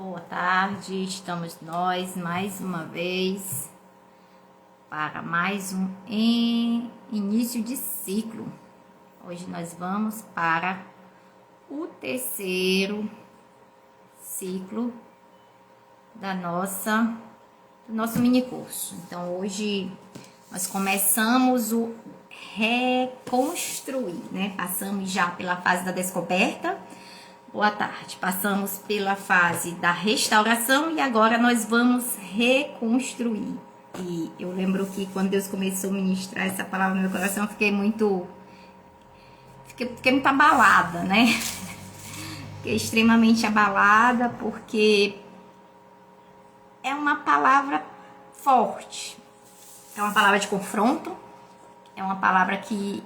Boa tarde, estamos nós mais uma vez para mais um início de ciclo. Hoje nós vamos para o terceiro ciclo do nosso mini curso. Então hoje nós começamos o reconstruir, né? Passamos já pela fase da descoberta. Boa tarde. Passamos pela fase da restauração e agora nós vamos reconstruir. E eu lembro que quando Deus começou a ministrar essa palavra no meu coração, eu fiquei muito abalada, né? Fiquei extremamente abalada porque é uma palavra forte. É uma palavra de confronto. É uma palavra que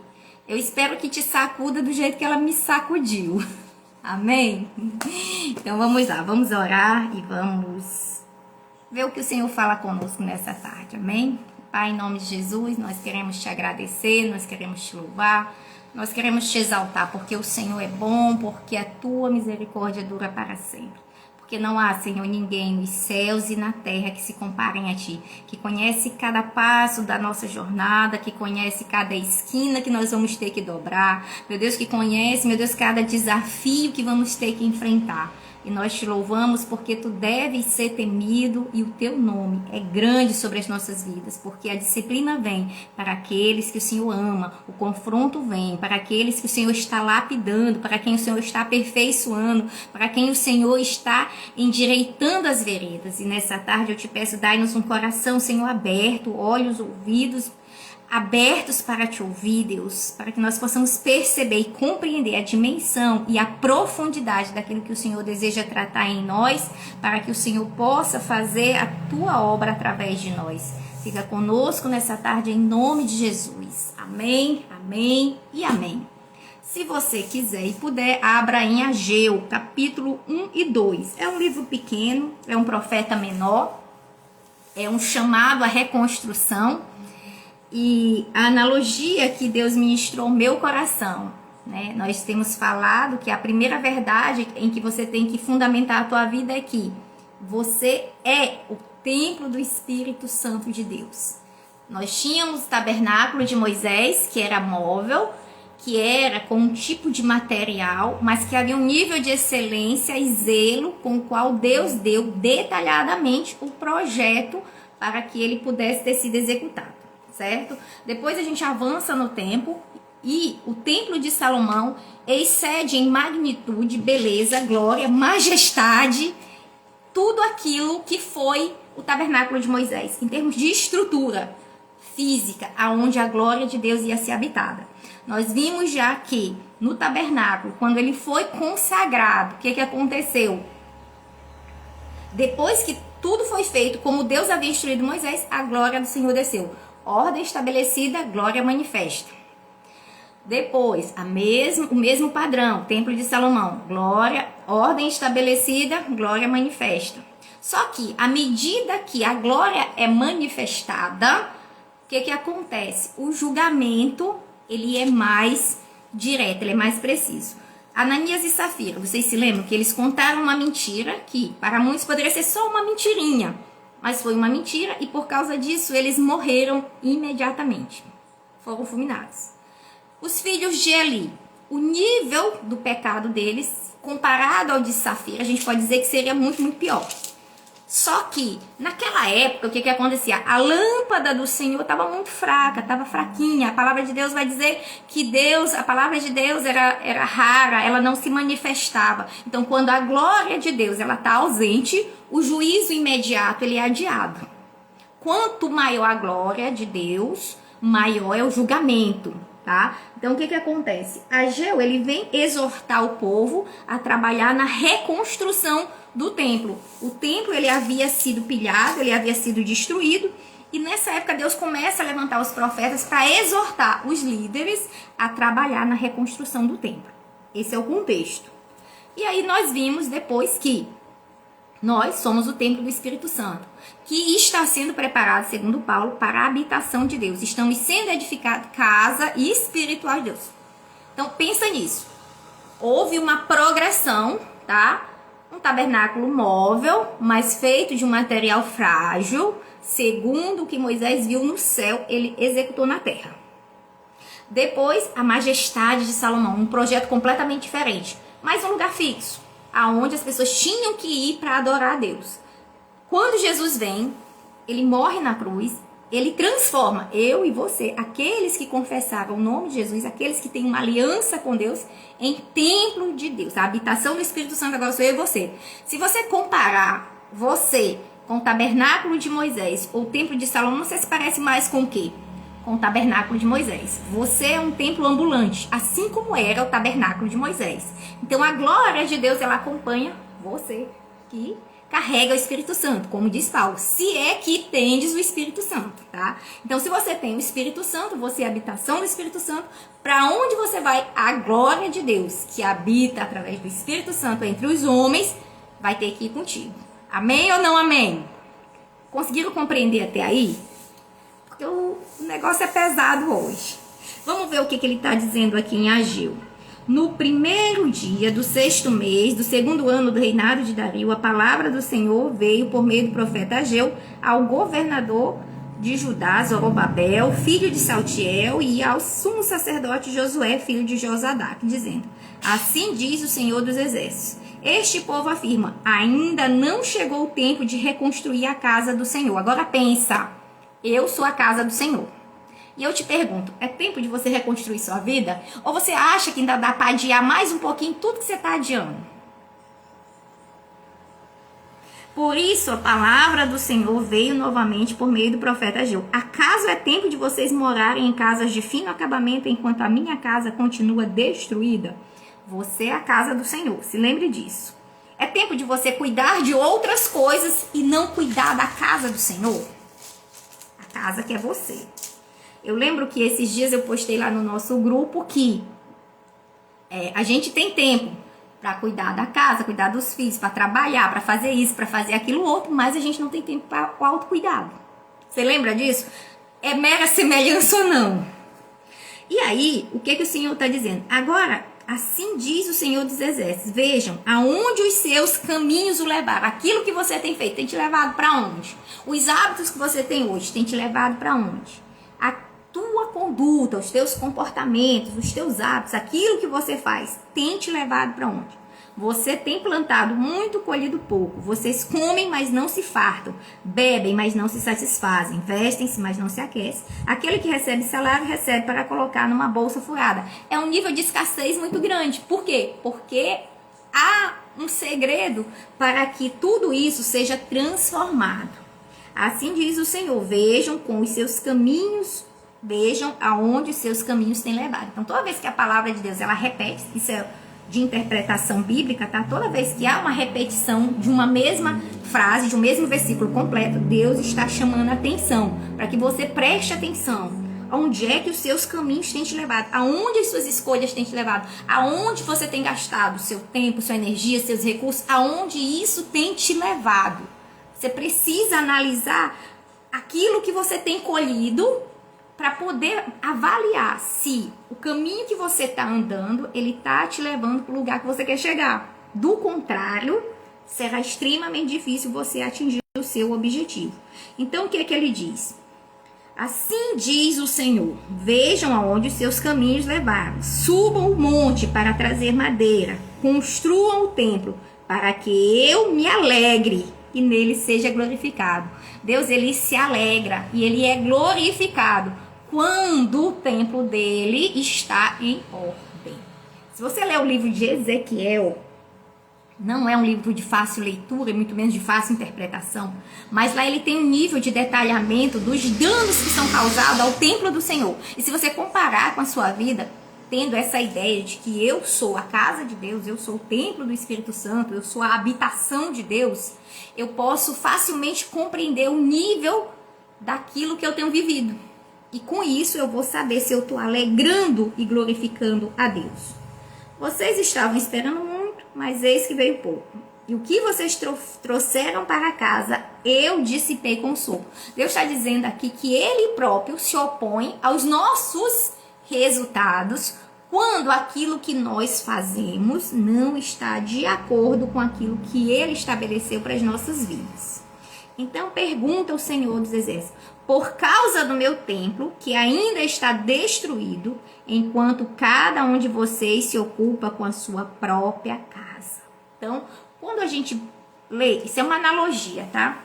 eu espero que te sacuda do jeito que ela me sacudiu. Amém? Então vamos lá, vamos orar e vamos ver o que o Senhor fala conosco nessa tarde, amém? Pai, em nome de Jesus, nós queremos te agradecer, nós queremos te louvar, nós queremos te exaltar, porque o Senhor é bom, porque a tua misericórdia dura para sempre. Porque não há, Senhor, ninguém nos céus e na terra que se comparem a Ti, que conhece cada passo da nossa jornada, que conhece cada esquina que nós vamos ter que dobrar, meu Deus, que conhece, meu Deus, cada desafio que vamos ter que enfrentar. E nós te louvamos porque tu deves ser temido e o teu nome é grande sobre as nossas vidas, porque a disciplina vem para aqueles que o Senhor ama, o confronto vem para aqueles que o Senhor está lapidando, para quem o Senhor está aperfeiçoando, para quem o Senhor está endireitando as veredas. E nessa tarde eu te peço, dai-nos um coração, Senhor, aberto, olhos, ouvidos abertos para te ouvir, Deus, para que nós possamos perceber e compreender a dimensão e a profundidade daquilo que o Senhor deseja tratar em nós, para que o Senhor possa fazer a tua obra através de nós. Fica conosco nessa tarde em nome de Jesus. Amém, amém e amém. Se você quiser e puder, abra em Ageu, capítulo 1 e 2. É um livro pequeno, é um profeta menor, é um chamado à reconstrução. E a analogia que Deus ministrou ao meu coração, né? Nós temos falado que a primeira verdade em que você tem que fundamentar a tua vida é que você é o templo do Espírito Santo de Deus. Nós tínhamos o tabernáculo de Moisés, que era móvel, que era com um tipo de material, mas que havia um nível de excelência e zelo com o qual Deus deu detalhadamente o projeto para que ele pudesse ter sido executado. Certo? Depois a gente avança no tempo e o templo de Salomão excede em magnitude, beleza, glória, majestade, tudo aquilo que foi o tabernáculo de Moisés, em termos de estrutura física, aonde a glória de Deus ia ser habitada. Nós vimos já que no tabernáculo, quando ele foi consagrado, o que aconteceu? Depois que tudo foi feito como Deus havia instruído Moisés, a glória do Senhor desceu. Ordem estabelecida, glória manifesta. Depois, o mesmo padrão, Templo de Salomão, glória, ordem estabelecida, glória manifesta. Só que, à medida que a glória é manifestada, o que acontece? O julgamento, ele é mais direto, ele é mais preciso. Ananias e Safira, vocês se lembram que eles contaram uma mentira que, para muitos, poderia ser só uma mentirinha. Mas foi uma mentira e por causa disso eles morreram imediatamente. Foram fulminados. Os filhos de Eli, o nível do pecado deles, comparado ao de Safira, a gente pode dizer que seria muito, muito pior. Só que, naquela época, o que acontecia? A lâmpada do Senhor estava muito fraca, estava fraquinha. A palavra de Deus vai dizer que a palavra de Deus era rara, ela não se manifestava. Então, quando a glória de Deus está ausente, o juízo imediato ele é adiado. Quanto maior a glória de Deus, maior é o julgamento. Tá? Então, o que acontece? Ageu, ele vem exortar o povo a trabalhar na reconstrução do templo. O templo, ele havia sido pilhado, ele havia sido destruído, e nessa época Deus começa a levantar os profetas para exortar os líderes a trabalhar na reconstrução do templo. Esse é o contexto. E aí nós vimos depois que nós somos o templo do Espírito Santo, que está sendo preparado, segundo Paulo, para a habitação de Deus. Estamos sendo edificados casa espiritual de Deus. Então, pensa nisso. Houve uma progressão, tá? Um tabernáculo móvel, mas feito de um material frágil, segundo o que Moisés viu no céu, ele executou na terra. Depois, a majestade de Salomão, um projeto completamente diferente, mas um lugar fixo, aonde as pessoas tinham que ir para adorar a Deus. Quando Jesus vem, ele morre na cruz, ele transforma eu e você, aqueles que confessavam o nome de Jesus, aqueles que têm uma aliança com Deus, em templo de Deus. A habitação do Espírito Santo agora sou eu e você. Se você comparar você com o tabernáculo de Moisés ou o templo de Salomão, você se parece mais com o quê? Com o tabernáculo de Moisés. Você é um templo ambulante, assim como era o tabernáculo de Moisés. Então a glória de Deus, ela acompanha você que carrega o Espírito Santo, como diz Paulo, se é que tendes o Espírito Santo, tá? Então, se você tem o Espírito Santo, você é a habitação do Espírito Santo, para onde você vai, a glória de Deus, que habita através do Espírito Santo entre os homens, vai ter que ir contigo. Amém ou não amém? Conseguiram compreender até aí? Porque o negócio é pesado hoje. Vamos ver o que ele está dizendo aqui em Ageu. No primeiro dia do 6º mês, do 2º ano do reinado de Dario, a palavra do Senhor veio por meio do profeta Ageu ao governador de Judá, Zorobabel, filho de Saltiel, e ao sumo sacerdote Josué, filho de Josadac, dizendo: assim diz o Senhor dos Exércitos, este povo afirma, ainda não chegou o tempo de reconstruir a casa do Senhor. Agora pensa, eu sou a casa do Senhor. E eu te pergunto, é tempo de você reconstruir sua vida? Ou você acha que ainda dá para adiar mais um pouquinho tudo que você está adiando? Por isso a palavra do Senhor veio novamente por meio do profeta Ageu. Acaso é tempo de vocês morarem em casas de fino acabamento enquanto a minha casa continua destruída? Você é a casa do Senhor, se lembre disso. É tempo de você cuidar de outras coisas e não cuidar da casa do Senhor? A casa que é você. Eu lembro que esses dias eu postei lá no nosso grupo que a gente tem tempo para cuidar da casa, cuidar dos filhos, para trabalhar, para fazer isso, para fazer aquilo outro, mas a gente não tem tempo para o autocuidado. Você lembra disso? É mera semelhança ou não? E aí, o que o Senhor está dizendo? Agora, assim diz o Senhor dos Exércitos, vejam, aonde os seus caminhos o levaram. Aquilo que você tem feito tem te levado para onde? Os hábitos que você tem hoje tem te levado para onde? Tua conduta, os teus comportamentos, os teus hábitos, aquilo que você faz, tem te levado para onde? Você tem plantado muito, colhido pouco. Vocês comem, mas não se fartam. Bebem, mas não se satisfazem. Vestem-se, mas não se aquecem. Aquele que recebe salário, recebe para colocar numa bolsa furada. É um nível de escassez muito grande. Por quê? Porque há um segredo para que tudo isso seja transformado. Assim diz o Senhor, vejam com os seus caminhos, vejam aonde os seus caminhos têm levado. Então, toda vez que a palavra de Deus, ela repete, isso é de interpretação bíblica, tá? Toda vez que há uma repetição de uma mesma frase, de um mesmo versículo completo, Deus está chamando a atenção, para que você preste atenção. Onde é que os seus caminhos têm te levado? Aonde as suas escolhas têm te levado? Aonde você tem gastado seu tempo, sua energia, seus recursos? Aonde isso tem te levado? Você precisa analisar aquilo que você tem colhido para poder avaliar se o caminho que você está andando, ele está te levando para o lugar que você quer chegar. Do contrário, será extremamente difícil você atingir o seu objetivo. Então, o que é que ele diz? Assim diz o Senhor, vejam aonde os seus caminhos levaram. Subam o monte para trazer madeira, construam o templo para que eu me alegre e nele seja glorificado. Deus, ele se alegra e ele é glorificado quando o templo dele está em ordem. Se você ler o livro de Ezequiel, não é um livro de fácil leitura, muito menos de fácil interpretação, mas lá ele tem um nível de detalhamento dos danos que são causados ao templo do Senhor. E se você comparar com a sua vida, tendo essa ideia de que eu sou a casa de Deus, eu sou o templo do Espírito Santo, eu sou a habitação de Deus, eu posso facilmente compreender o nível daquilo que eu tenho vivido. E com isso eu vou saber se eu estou alegrando e glorificando a Deus. Vocês estavam esperando muito, mas eis que veio pouco. E o que vocês trouxeram para casa, eu dissipei com sopro. Deus está dizendo aqui que Ele próprio se opõe aos nossos resultados quando aquilo que nós fazemos não está de acordo com aquilo que ele estabeleceu para as nossas vidas. Então pergunta ao Senhor dos Exércitos: por causa do meu templo, que ainda está destruído, enquanto cada um de vocês se ocupa com a sua própria casa. Então, quando a gente lê, isso é uma analogia, tá?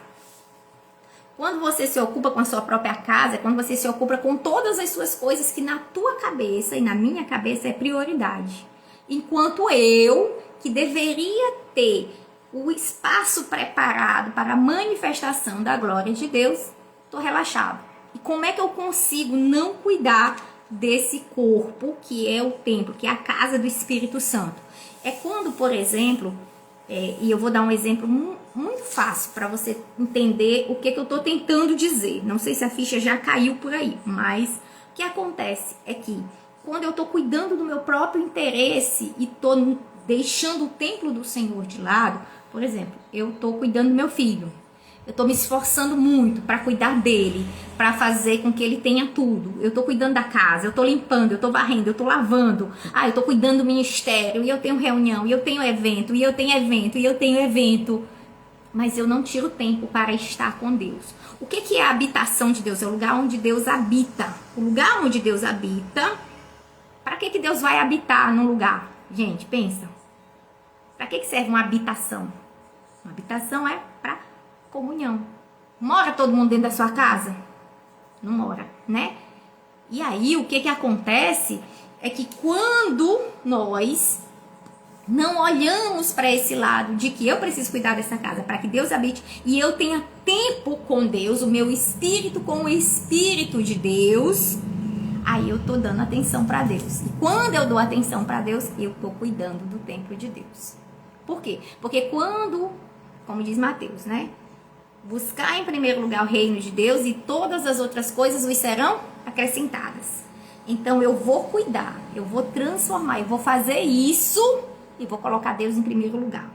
Quando você se ocupa com a sua própria casa, é quando você se ocupa com todas as suas coisas que na tua cabeça e na minha cabeça é prioridade. Enquanto eu, que deveria ter o espaço preparado para a manifestação da glória de Deus, estou relaxado. E como é que eu consigo não cuidar desse corpo que é o templo, que é a casa do Espírito Santo? É quando, por exemplo, e eu vou dar um exemplo muito fácil para você entender o que eu estou tentando dizer. Não sei se a ficha já caiu por aí, mas o que acontece é que quando eu estou cuidando do meu próprio interesse e estou deixando o templo do Senhor de lado, por exemplo, eu estou cuidando do meu filho. Eu estou me esforçando muito para cuidar dele, para fazer com que ele tenha tudo. Eu estou cuidando da casa, eu estou limpando, eu estou varrendo, eu estou lavando. Eu estou cuidando do ministério, e eu tenho reunião, e eu tenho evento, e eu tenho evento, e eu tenho evento. Mas eu não tiro tempo para estar com Deus. O que é a habitação de Deus? É o lugar onde Deus habita. O lugar onde Deus habita. Para que Deus vai habitar num lugar? Gente, pensa. Para que serve uma habitação? Uma habitação é para comunhão. Mora todo mundo dentro da sua casa? Não mora, né? E aí o que acontece é que quando nós não olhamos para esse lado de que eu preciso cuidar dessa casa para que Deus habite e eu tenha tempo com Deus, o meu espírito com o Espírito de Deus, aí eu tô dando atenção para Deus. E quando eu dou atenção para Deus, eu tô cuidando do templo de Deus. Por quê? Porque quando, como diz Mateus, né? Buscar em primeiro lugar o reino de Deus e todas as outras coisas vos serão acrescentadas. Então eu vou cuidar, eu vou transformar, eu vou fazer isso e vou colocar Deus em primeiro lugar.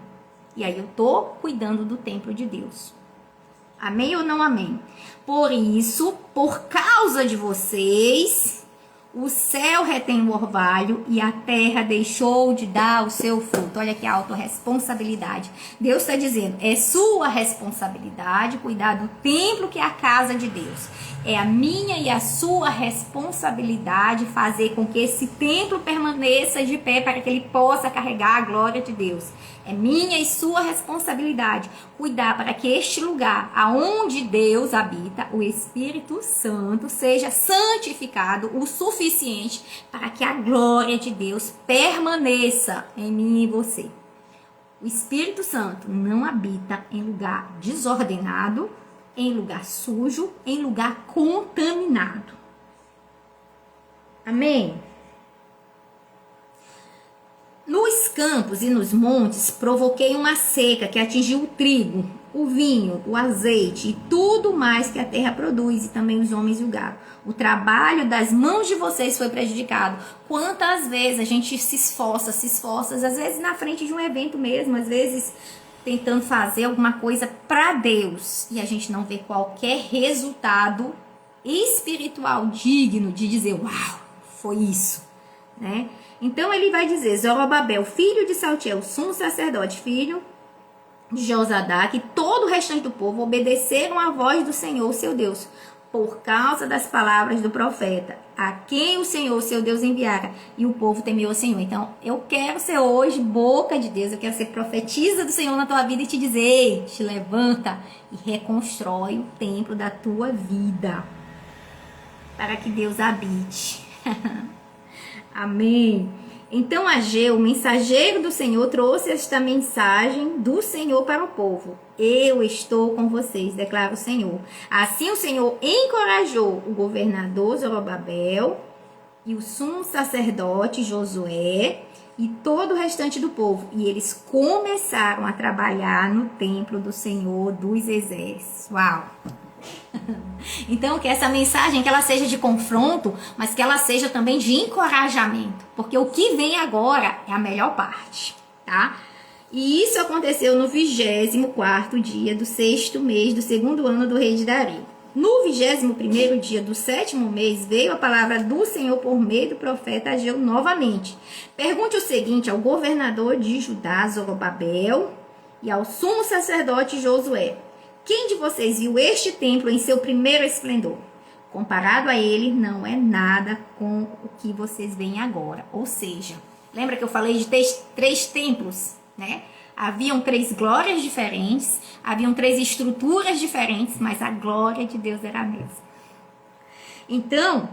E aí eu tô cuidando do templo de Deus. Amém ou não amém? Por isso, por causa de vocês, o céu retém o orvalho e a terra deixou de dar o seu fruto. Olha que autorresponsabilidade. Deus está dizendo, é sua responsabilidade cuidar do templo que é a casa de Deus. É a minha e a sua responsabilidade fazer com que esse templo permaneça de pé para que ele possa carregar a glória de Deus. É minha e sua responsabilidade cuidar para que este lugar aonde Deus habita, o Espírito Santo, seja santificado o suficiente para que a glória de Deus permaneça em mim e você. O Espírito Santo não habita em lugar desordenado, em lugar sujo, em lugar contaminado. Amém? Nos campos e nos montes provoquei uma seca que atingiu o trigo, o vinho, o azeite e tudo mais que a terra produz, e também os homens e o gado. O trabalho das mãos de vocês foi prejudicado. Quantas vezes a gente se esforça, às vezes na frente de um evento mesmo, às vezes tentando fazer alguma coisa para Deus, e a gente não vê qualquer resultado espiritual digno de dizer, uau, foi isso, né? Então ele vai dizer, Zorobabel, filho de Saltiel, sumo sacerdote, filho de Josadaque, e todo o restante do povo obedeceram à voz do Senhor, seu Deus, por causa das palavras do profeta, a quem o Senhor, seu Deus, enviara, e o povo temeu o Senhor. Então, eu quero ser hoje boca de Deus, eu quero ser profetisa do Senhor na tua vida e te dizer, ei, te levanta e reconstrói o templo da tua vida, para que Deus habite. Amém. Então Ageu, o mensageiro do Senhor, trouxe esta mensagem do Senhor para o povo. Eu estou com vocês, declara o Senhor. Assim o Senhor encorajou o governador Zorobabel e o sumo sacerdote Josué e todo o restante do povo. E eles começaram a trabalhar no templo do Senhor dos Exércitos. Uau! Então, que essa mensagem, que ela seja de confronto, mas que ela seja também de encorajamento, porque o que vem agora é a melhor parte, tá? E isso aconteceu no 24º dia do 6º mês do 2º ano do rei de Dario. No 21º dia do 7º mês, veio a palavra do Senhor por meio do profeta Ageu novamente. Pergunte o seguinte ao governador de Judá, Zorobabel, e ao sumo sacerdote Josué: quem de vocês viu este templo em seu primeiro esplendor? Comparado a ele, não é nada com o que vocês veem agora. Ou seja, lembra que eu falei de três templos, né? Haviam 3 glórias diferentes, haviam 3 estruturas diferentes, mas a glória de Deus era a mesma. Então,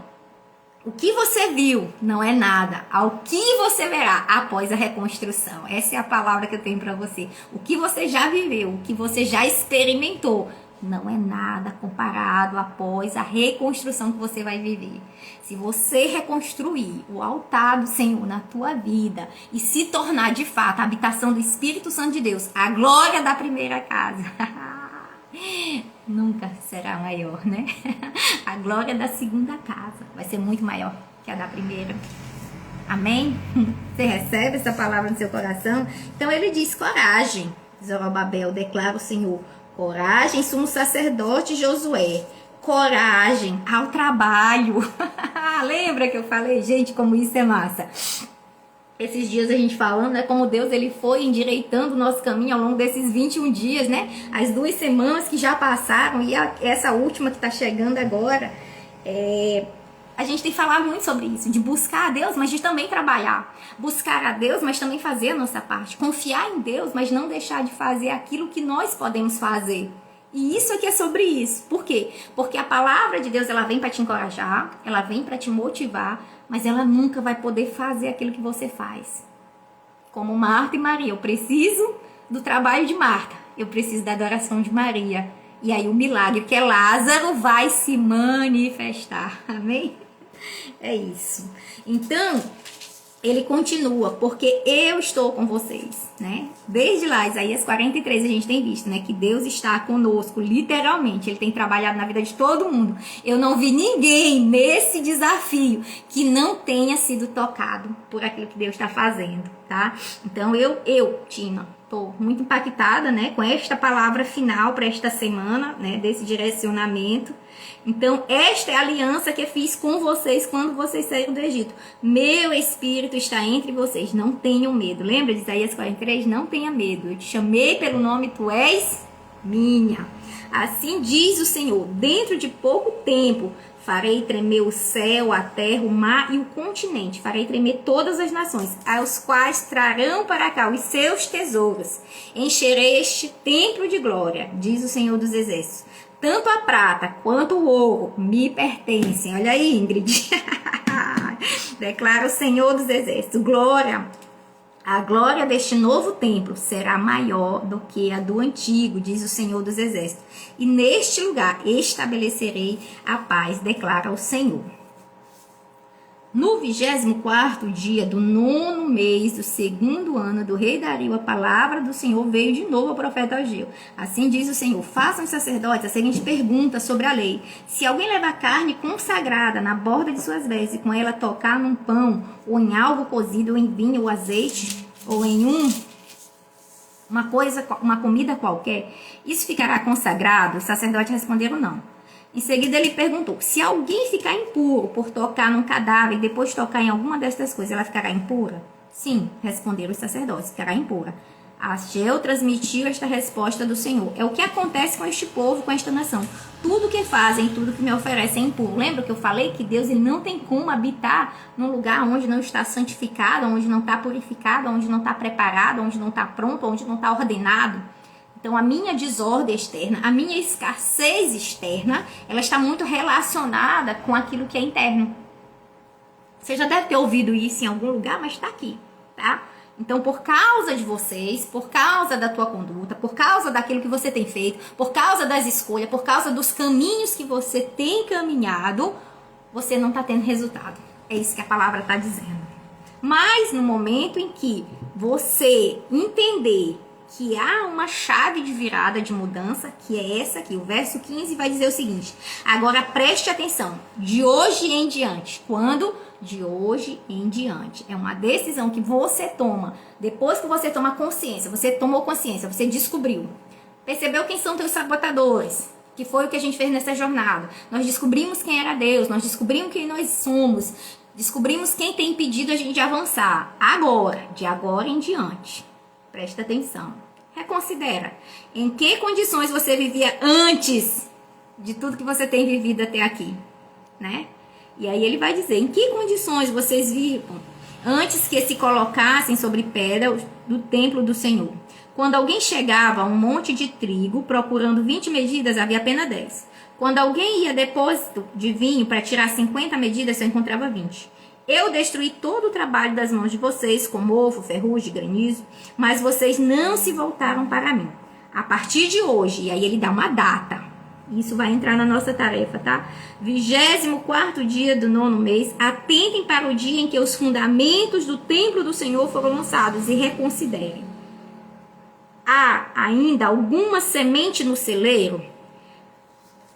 o que você viu não é nada ao que você verá após a reconstrução. Essa é a palavra que eu tenho para você. O que você já viveu, o que você já experimentou, não é nada comparado após a reconstrução que você vai viver. Se você reconstruir o altar do Senhor na tua vida e se tornar de fato a habitação do Espírito Santo de Deus, a glória da primeira casa, nunca será maior, né? A glória da segunda casa vai ser muito maior que a da primeira. Amém? Você recebe essa palavra no seu coração? Então ele diz: coragem, Zorobabel, declara o Senhor. Coragem, sumo sacerdote Josué. Coragem ao trabalho. Lembra que eu falei, gente, como isso é massa? Esses dias a gente falando, né, como Deus ele foi endireitando o nosso caminho ao longo desses 21 dias, né? As 2 semanas que já passaram e essa última que tá chegando agora. A gente tem falado muito sobre isso, de buscar a Deus, mas de também trabalhar. Buscar a Deus, mas também fazer a nossa parte. Confiar em Deus, mas não deixar de fazer aquilo que nós podemos fazer. E isso aqui é sobre isso. Por quê? Porque a palavra de Deus, ela vem para te encorajar, ela vem para te motivar, mas ela nunca vai poder fazer aquilo que você faz. Como Marta e Maria, eu preciso do trabalho de Marta, eu preciso da adoração de Maria. E aí o milagre, que é Lázaro, vai se manifestar. Amém? É isso. Então, ele continua, porque eu estou com vocês, né? Desde lá, Isaías 43, a gente tem visto, né? Que Deus está conosco, literalmente. Ele tem trabalhado na vida de todo mundo. Eu não vi ninguém nesse desafio que não tenha sido tocado por aquilo que Deus está fazendo, tá? Então, Tina, estou muito impactada, né? Com esta palavra final para esta semana, né? Desse direcionamento. Então, esta é a aliança que eu fiz com vocês quando vocês saíram do Egito. Meu Espírito está entre vocês, não tenham medo. Lembra de Isaías 43? Não tenha medo. Eu te chamei pelo nome, tu és minha. Assim diz o Senhor, dentro de pouco tempo, farei tremer o céu, a terra, o mar e o continente. Farei tremer todas as nações, aos quais trarão para cá os seus tesouros. Encherei este templo de glória, diz o Senhor dos Exércitos. Tanto a prata quanto o ouro me pertencem. Olha aí, Ingrid. Declara o Senhor dos Exércitos. Glória. A glória deste novo templo será maior do que a do antigo, diz o Senhor dos Exércitos. E neste lugar estabelecerei a paz, declara o Senhor. No 24º dia do 9º mês do 2º ano do rei Dario, a palavra do Senhor veio de novo ao profeta Ageu. Assim diz o Senhor: façam os sacerdotes a seguinte pergunta sobre a lei. Se alguém levar carne consagrada na borda de suas vestes e com ela tocar num pão, ou em algo cozido, ou em vinho, ou azeite, ou em uma comida qualquer, isso ficará consagrado? Os sacerdotes responderam não. Em seguida ele perguntou: se alguém ficar impuro por tocar num cadáver e depois tocar em alguma destas coisas, ela ficará impura? Sim, responderam os sacerdotes, ficará impura. Ageu transmitiu esta resposta do Senhor. É o que acontece com este povo, com esta nação. Tudo que fazem, tudo que me oferecem é impuro. Lembra que eu falei que Deus ele não tem como habitar num lugar onde não está santificado, onde não está purificado, onde não está preparado, onde não está pronto, onde não está ordenado? Então, a minha desordem externa, a minha escassez externa, ela está muito relacionada com aquilo que é interno. Você já deve ter ouvido isso em algum lugar, mas está aqui, tá? Então, por causa de vocês, por causa da tua conduta, por causa daquilo que você tem feito, por causa das escolhas, por causa dos caminhos que você tem caminhado, você não está tendo resultado. É isso que a palavra está dizendo. Mas, no momento em que você entender que há uma chave de virada, de mudança, que é essa aqui. O verso 15 vai dizer o seguinte: agora preste atenção, de hoje em diante. Quando? De hoje em diante. É uma decisão que você toma. Depois que você toma consciência, você tomou consciência, você descobriu. Percebeu quem são teus sabotadores? que foi o que a gente fez nessa jornada. Nós descobrimos quem era Deus, nós descobrimos quem nós somos, descobrimos quem tem impedido a gente de avançar. Agora, de agora em diante, presta atenção, reconsidera em que condições você vivia antes de tudo que você tem vivido até aqui, né? E aí ele vai dizer, em que condições vocês viviam antes que se colocassem sobre pedra do templo do Senhor? Quando alguém chegava a um monte de trigo procurando 20 medidas, havia apenas 10. Quando alguém ia a depósito de vinho para tirar 50 medidas, só encontrava 20. Eu destruí todo o trabalho das mãos de vocês, com mofo, ferrugem, granizo, mas vocês não se voltaram para mim. A partir de hoje, e aí ele dá uma data, isso vai entrar na nossa tarefa, tá? 24º dia do 9º mês, atentem para o dia em que os fundamentos do templo do Senhor foram lançados e reconsiderem. Há ainda alguma semente no celeiro?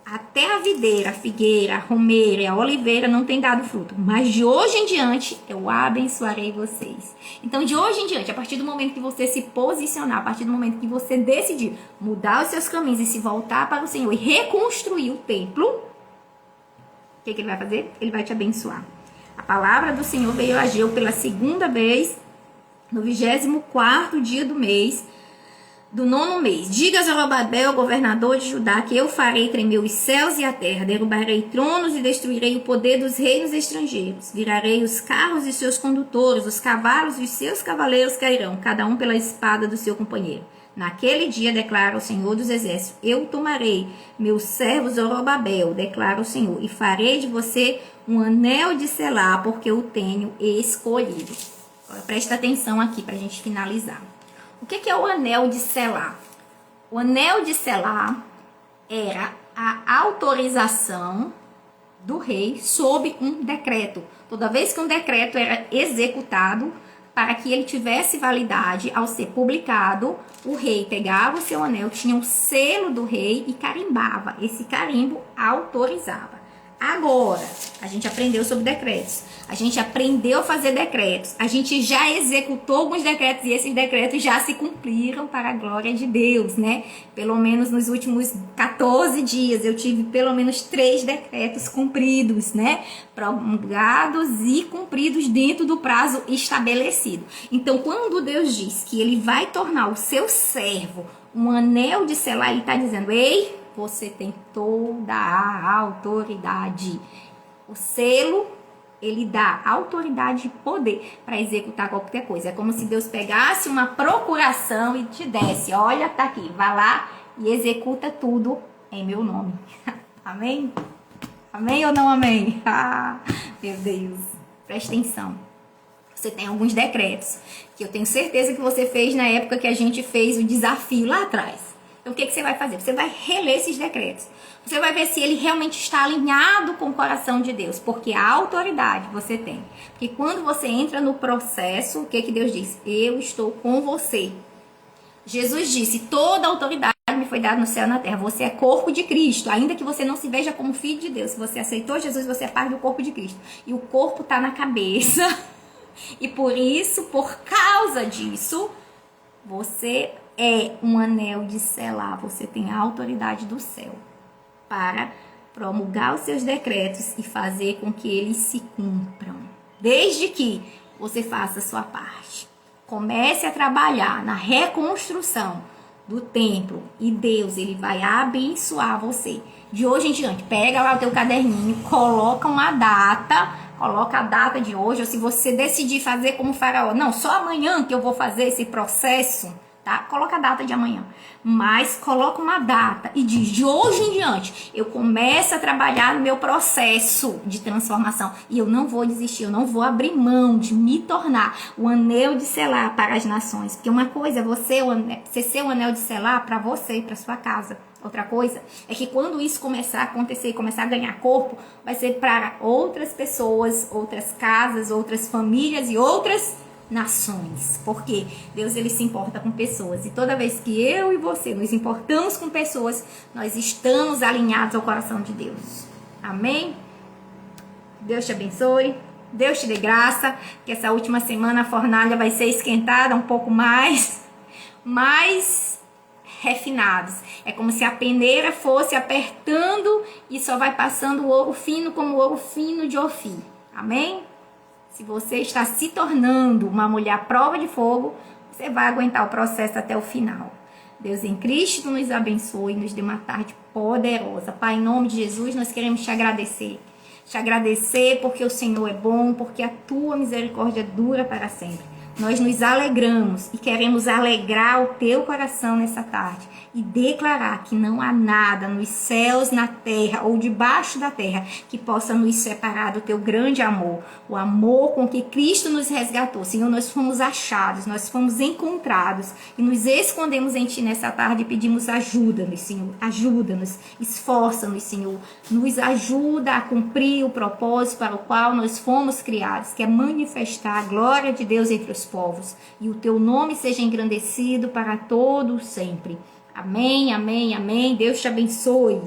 Até a videira, a figueira, a romeira e a oliveira não tem dado fruto. Mas de hoje em diante, eu abençoarei vocês. Então, de hoje em diante, a partir do momento que você se posicionar, a partir do momento que você decidir mudar os seus caminhos e se voltar para o Senhor e reconstruir o templo, o que ele vai fazer? Ele vai te abençoar. A palavra do Senhor veio a Ageu pela segunda vez, no 24º dia do 9º mês. Diga a Zorobabel, governador de Judá, que eu farei tremer os céus e a terra, derrubarei tronos e destruirei o poder dos reinos estrangeiros. Virarei os carros e seus condutores, os cavalos e os seus cavaleiros cairão, cada um pela espada do seu companheiro. Naquele dia, declara o Senhor dos Exércitos, eu tomarei meu servo Zorobabel, declara o Senhor, e farei de você um anel de selar, porque eu tenho escolhido. Agora, presta atenção aqui para a gente finalizar. O que é o anel de selar? O anel de selar era a autorização do rei sob um decreto. Toda vez que um decreto era executado, para que ele tivesse validade ao ser publicado, o rei pegava o seu anel, tinha o selo do rei e carimbava. Esse carimbo autorizava. Agora, a gente aprendeu sobre decretos. A gente aprendeu a fazer decretos. A gente já executou alguns decretos e esses decretos já se cumpriram para a glória de Deus, né? Pelo menos nos últimos 14 dias eu tive pelo menos 3 decretos cumpridos, né? Promulgados e cumpridos dentro do prazo estabelecido. Então, quando Deus diz que ele vai tornar o seu servo um anel de selar, ele está dizendo, ei, você tem toda a autoridade. O selo, ele dá autoridade e poder para executar qualquer coisa. É como se Deus pegasse uma procuração e te desse, olha, tá aqui, vai lá e executa tudo em meu nome. Amém? Amém ou não amém? Ah, meu Deus, presta atenção. Você tem alguns decretos que eu tenho certeza que você fez na época que a gente fez o desafio lá atrás. Então, o que você vai fazer? Você vai reler esses decretos. Você vai ver se ele realmente está alinhado com o coração de Deus. Porque a autoridade você tem. Porque quando você entra no processo, o que Deus diz? Eu estou com você. Jesus disse, toda a autoridade me foi dada no céu e na terra. Você é corpo de Cristo. Ainda que você não se veja como filho de Deus. Se você aceitou Jesus, você é parte do corpo de Cristo. E o corpo está na cabeça. E por isso, por causa disso, você é um anel de selar. Você tem a autoridade do céu para promulgar os seus decretos e fazer com que eles se cumpram. Desde que você faça a sua parte. Comece a trabalhar na reconstrução do templo e Deus, ele vai abençoar você. De hoje em diante, pega lá o teu caderninho, coloca uma data, coloca a data de hoje, ou se você decidir fazer como Faraó, não, só amanhã que eu vou fazer esse processo, tá? Coloca a data de amanhã, mas coloca uma data e diz, de hoje em diante, eu começo a trabalhar no meu processo de transformação e eu não vou desistir, eu não vou abrir mão de me tornar o anel de selar para as nações, porque uma coisa é você ser o anel de selar para você e para sua casa. Outra coisa é que quando isso começar a acontecer, começar a ganhar corpo, vai ser para outras pessoas, outras casas, outras famílias e outras nações. Porque Deus, ele se importa com pessoas. E toda vez que eu e você nos importamos com pessoas, nós estamos alinhados ao coração de Deus. Amém? Deus te abençoe. Deus te dê graça. Que essa última semana a fornalha vai ser esquentada um pouco mais. Mas refinados. É como se a peneira fosse apertando e só vai passando o ouro fino como o ouro fino de Ofir. Amém? Se você está se tornando uma mulher à prova de fogo, você vai aguentar o processo até o final. Deus em Cristo nos abençoe e nos dê uma tarde poderosa. Pai, em nome de Jesus, nós queremos te agradecer. Te agradecer porque o Senhor é bom, porque a tua misericórdia dura para sempre. Nós nos alegramos e queremos alegrar o teu coração nessa tarde e declarar que não há nada nos céus, na terra ou debaixo da terra que possa nos separar do teu grande amor, o amor com que Cristo nos resgatou. Senhor, nós fomos achados, nós fomos encontrados e nos escondemos em ti nessa tarde e pedimos ajuda-nos, Senhor, ajuda-nos, esforça-nos, Senhor, nos ajuda a cumprir o propósito para o qual nós fomos criados, que é manifestar a glória de Deus entre os povos, e o teu nome seja engrandecido para todo sempre. Amém, amém, amém. Deus te abençoe.